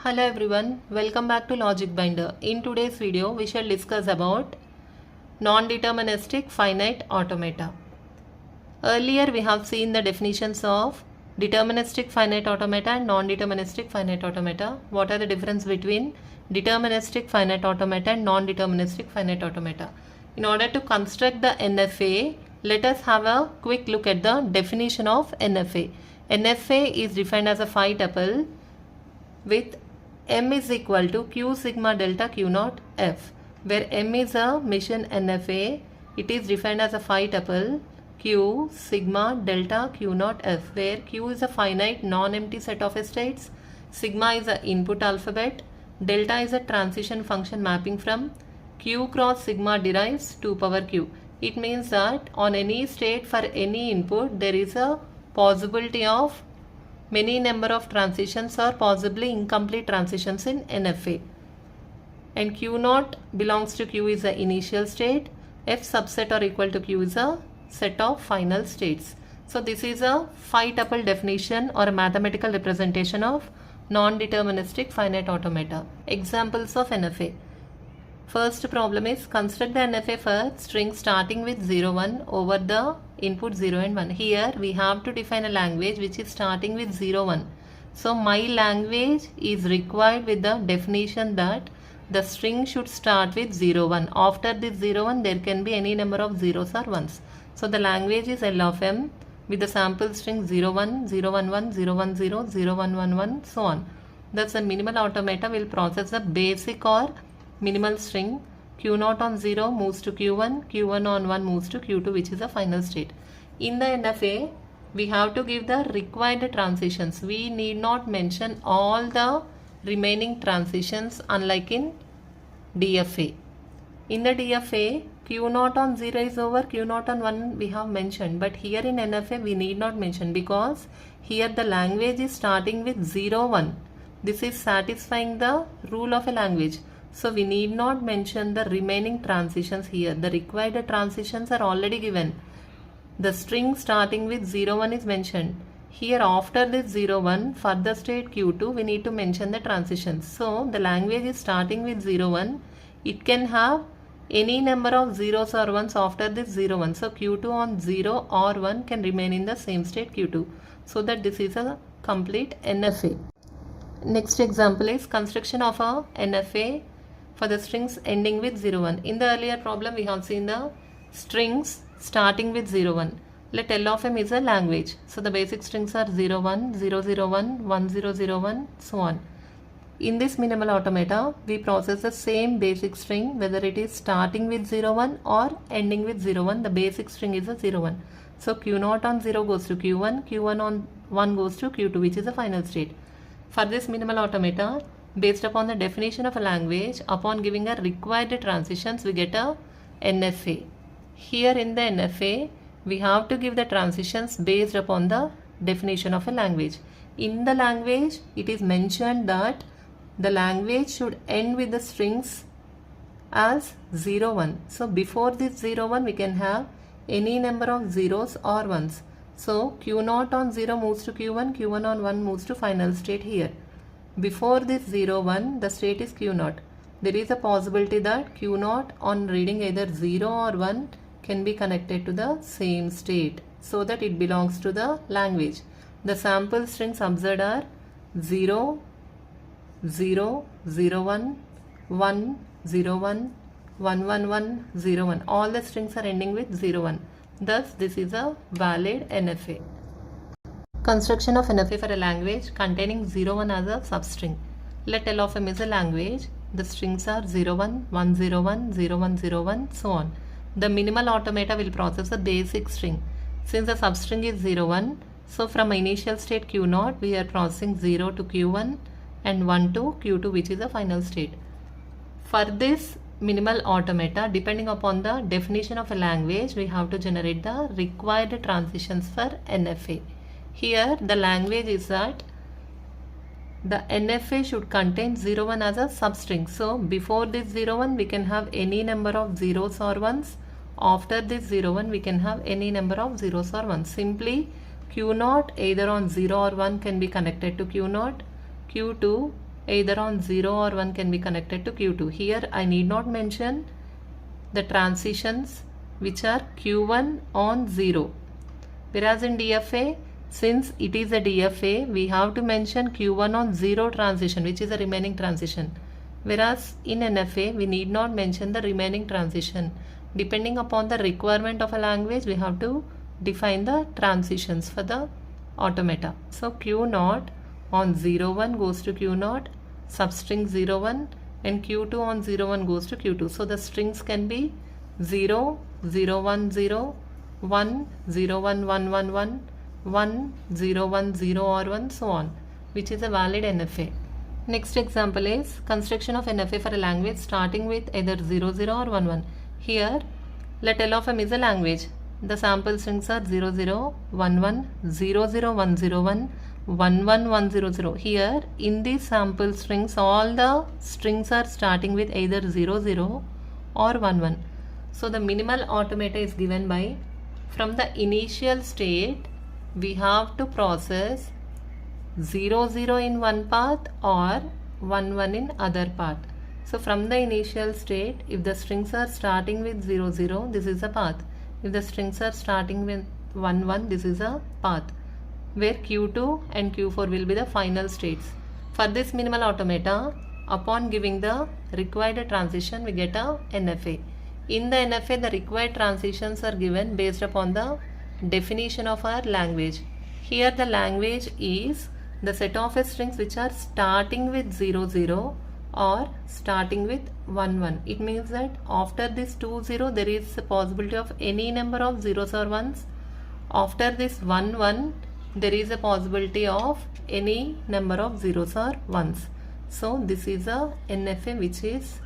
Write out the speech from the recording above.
Hello everyone, welcome back to logicbinder. In today's video, we shall discuss about non-deterministic finite automata. Earlier we have seen the definitions of deterministic finite automata and non-deterministic finite automata. What are the difference between deterministic finite automata and non-deterministic finite automata? In order to construct the NFA, let us have a quick look at the definition of NFA. NFA is defined as a phi tuple with M is equal to Q sigma delta Q naught F, where M is a mission NFA. It is defined as a phi tuple Q sigma delta Q naught F, where Q is a finite non-empty set of states, sigma is a input alphabet, delta is a transition function mapping from Q cross sigma derives 2 power Q. It means that on any state for any input there is a possibility of many number of transitions or possibly incomplete transitions in NFA. And Q naught belongs to Q is the initial state, F subset or equal to Q is a set of final states. So this is a phi tuple definition or a mathematical representation of non-deterministic finite automata. Examples of NFA. First problem is construct the NFA for string starting with 0, 1 over the input 0 and 1. Here we have to define a language which is starting with 0, 1. So my language is required with the definition that the string should start with 0, 1. After this 0, 1 there can be any number of zeros or ones. So the language is L of M with the sample string 0, 1, 0, 1, 1, 0, 1, 0, 0, 1, 1, 1, so on. Thus the minimal automata will process the basic or minimal string. Q naught on 0 moves to Q1, Q1 on 1 moves to Q2, which is a final state. In the NFA, we have to give the required transitions. We need not mention all the remaining transitions unlike in DFA. In the DFA, Q naught on 0 is over, Q naught on 1 we have mentioned, but here in NFA we need not mention because here the language is starting with 0, 1. This is satisfying the rule of a language. So we need not mention the remaining transitions here. The required transitions are already given. The string starting with 0, 1 is mentioned. Here after this 0, 1 for the state Q2 we need to mention the transitions. So the language is starting with 0, 1. It can have any number of zeros or ones after this 0, 1. So Q2 on 0 or 1 can remain in the same state Q2. So that this is a complete NFA. Next example is construction of a NFA for the strings ending with 0, 1. In the earlier problem we have seen the strings starting with 0, 1. Let L of M is a language. So the basic strings are 0, 1, 0, 0, 1, 1, 0, 0, 1, so on. In this minimal automata, we process the same basic string whether it is starting with 0, 1 or ending with 0, 1. The basic string is a 0, 1. So Q naught on 0 goes to Q1, Q1 on 1 goes to Q2, which is the final state. For this minimal automata, based upon the definition of a language, upon giving a required transitions, we get a NFA. Here in the NFA, we have to give the transitions based upon the definition of a language. In the language, it is mentioned that the language should end with the strings as 0, 1. So before this 0, 1, we can have any number of zeros or ones. So Q naught on 0 moves to Q1, Q1 on 1 moves to final state here. Before this 0, 1, the state is Q naught. There is a possibility that Q naught on reading either 0 or 1 can be connected to the same state so that it belongs to the language. The sample strings observed are 0, 0, 0, 1, 1, 0, 1, 1, 1, 1, 0, 1. All the strings are ending with 0, 1. Thus, this is a valid NFA. Construction of NFA for a language containing 0, 1 as a substring. Let L of M is a language. The strings are 0, 1, 1, 0, 1, 0, 1, 0, 1, so on. The minimal automata will process the basic string. Since the substring is 0, 1, so from initial state Q naught, we are processing 0 to Q1 and 1 to Q2, which is the final state. For this minimal automata, depending upon the definition of a language, we have to generate the required transitions for NFA. Here the language is that the NFA should contain 0, 1 as a substring. So before this 0, 1 we can have any number of zeros or ones. After this 0, 1 we can have any number of zeros or ones. Simply Q naught either on 0 or 1 can be connected to Q naught, Q2 either on 0 or 1 can be connected to Q2. Here I need not mention the transitions which are Q1 on 0. Whereas in DFA, since it is a DFA, we have to mention Q1 on 0 transition, which is the remaining transition. Whereas in NFA, we need not mention the remaining transition. Depending upon the requirement of a language, we have to define the transitions for the automata. So Q0 on 01 goes to Q0, substring 01, and Q2 on 01 goes to Q2. So the strings can be 0, 0, 1, 0, 1, 0, 1, 1, 1, 1, 1, 0, 1, 0 or 1, so on, which is a valid NFA. Next example is construction of NFA for a language starting with either 0, 0 or 1, 1. Here, let L of M is a language. The sample strings are 0, 0, 1, 1, 0, 0, 1, 0, 1, 1, 1, 1, 0, 0. Here, in these sample strings, all the strings are starting with either 0, 0 or 1, 1. So, the minimal automata is given by, from the initial state, we have to process 0, 0 in one path or 1, 1 in other path. So from the initial state, if the strings are starting with 0, 0, this is a path. If the strings are starting with 1, 1, this is a path, where Q2 and Q4 will be the final states. For this minimal automata, upon giving the required transition, we get a NFA. In the NFA, the required transitions are given based upon the definition of our language. Here the language is the set of strings which are starting with 0, 0 or starting with 1, 1. It means that after this 2, 0, there is a possibility of any number of zeros or ones. After this 1, 1, there is a possibility of any number of zeros or ones. So this is a NFA which is